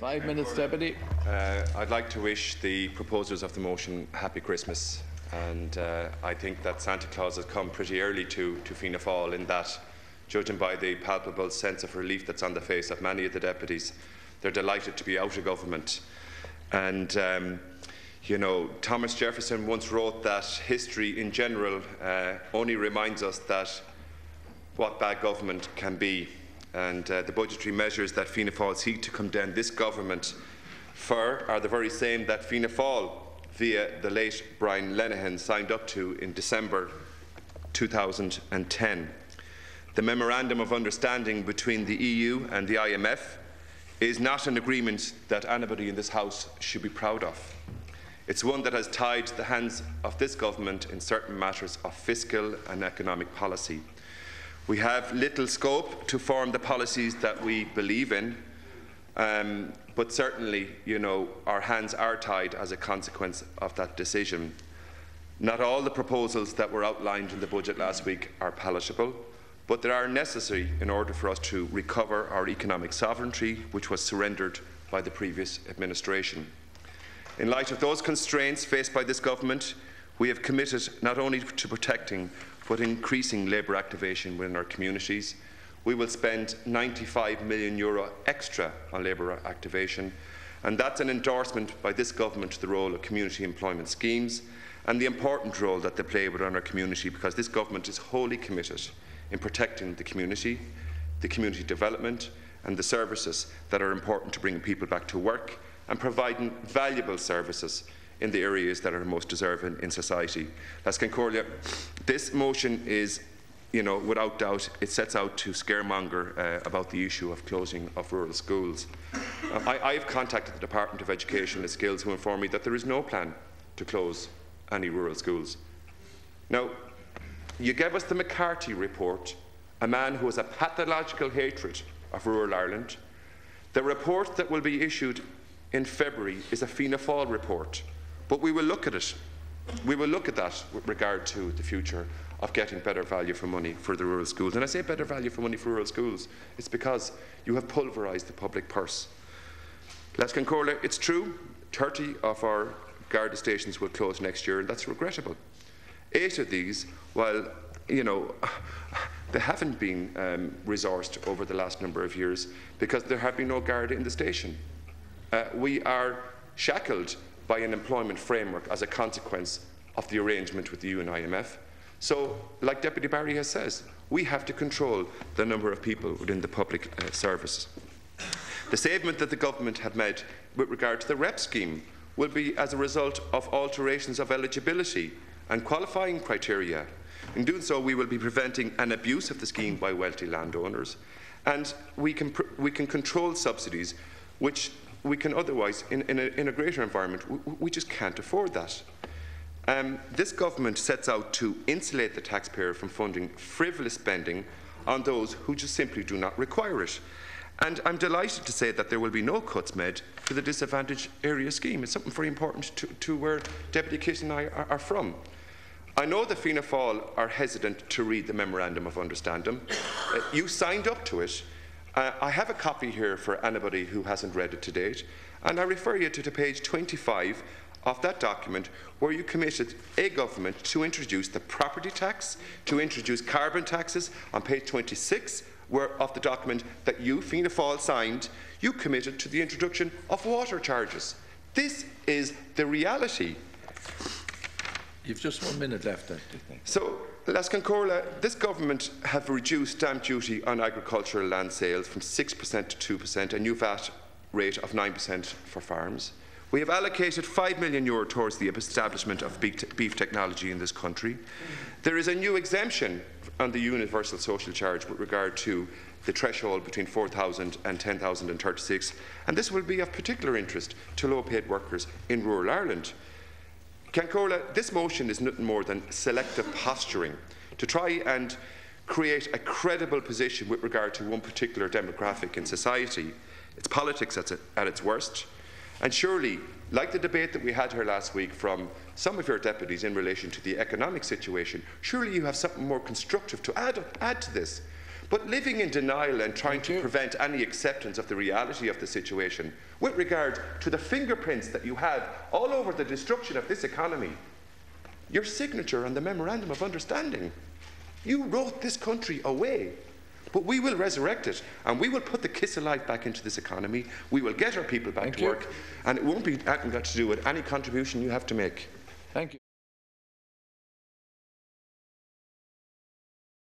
5 minutes, Deputy. I'd like to wish the proposers of the motion happy Christmas, and I think that Santa Claus has come pretty early to Fianna Fáil, in that, judging by the palpable sense of relief that's on the face of many of the deputies, they're delighted to be out of government. And you know, Thomas Jefferson once wrote that history in general only reminds us that what bad government can be, and the budgetary measures that Fianna Fáil seek to condemn this government for are the very same that Fianna Fáil, via the late Brian Lenihan, signed up to in December 2010. The Memorandum of Understanding between the EU and the IMF is not an agreement that anybody in this House should be proud of. It's one that has tied the hands of this government in certain matters of fiscal and economic policy. We have little scope to form the policies that we believe in, but certainly, you know, our hands are tied as a consequence of that decision. Not all the proposals that were outlined in the budget last week are palatable, but they are necessary in order for us to recover our economic sovereignty, which was surrendered by the previous administration. In light of those constraints faced by this government, we have committed not only to protecting but increasing labour activation within our communities. We will spend €95 million extra on labour activation, and that's an endorsement by this government to the role of community employment schemes and the important role that they play within our community, because this government is wholly committed in protecting the community development and the services that are important to bring people back to work and providing valuable services in the areas that are most deserving in society. This motion is, you know, without doubt, it sets out to scaremonger about the issue of closing of rural schools. I have contacted the Department of Education and Skills, who inform me that there is no plan to close any rural schools. Now, you gave us the McCarthy report, a man who has a pathological hatred of rural Ireland. The report that will be issued in February is a Fianna Fáil report, but we will look at it. We will look at that with regard to the future of getting better value for money for the rural schools. And I say better value for money for rural schools, it's because you have pulverised the public purse. Lesconcorla, it's true, 30 of our Garda stations will close next year, and that's regrettable. 8 of these, while, you know, they haven't been resourced over the last number of years because there have been no Garda in the station. We are shackled by an employment framework as a consequence of the arrangement with the EU and IMF. So, like Deputy Barry has said, we have to control the number of people within the public service. The savement that the government have made with regard to the REP scheme will be as a result of alterations of eligibility and qualifying criteria. In doing so, we will be preventing an abuse of the scheme by wealthy landowners, and we can control subsidies which we can otherwise, in a greater environment, we just can't afford that. This government sets out to insulate the taxpayer from funding frivolous spending on those who just simply do not require it. And I'm delighted to say that there will be no cuts made to the disadvantaged area scheme. It's something very important to where Deputy Keaveney and I are from. I know the Fianna Fáil are hesitant to read the Memorandum of Understanding. You signed up to it. I have a copy here for anybody who hasn't read it to date, and I refer you to page 25 of that document, where you committed a government to introduce the property tax, to introduce carbon taxes. On page 26 of the document that you, Fianna Fáil, signed, you committed to the introduction of water charges. This is the reality. You've just 1 minute left, I think. So, Lesconcorla, this government have reduced stamp duty on agricultural land sales from 6% to 2%, a new VAT rate of 9% for farms. We have allocated €5 million towards the establishment of beef technology in this country. There is a new exemption on the universal social charge with regard to the threshold between 4,000 and 10,036, and this will be of particular interest to low-paid workers in rural Ireland. Cancorla, this motion is nothing more than selective posturing to try and create a credible position with regard to one particular demographic in society. It's politics at its worst. And surely, like the debate that we had here last week from some of your deputies in relation to the economic situation, surely you have something more constructive to add to this. but living in denial and trying to prevent any acceptance of the reality of the situation with regard to the fingerprints that you have all over the destruction of this economy. Your signature on the Memorandum of Understanding. You wrote this country away. But we will resurrect it, and we will put the kiss of life back into this economy. We will get our people back to work, and it won't be anything got to do with any contribution you have to make.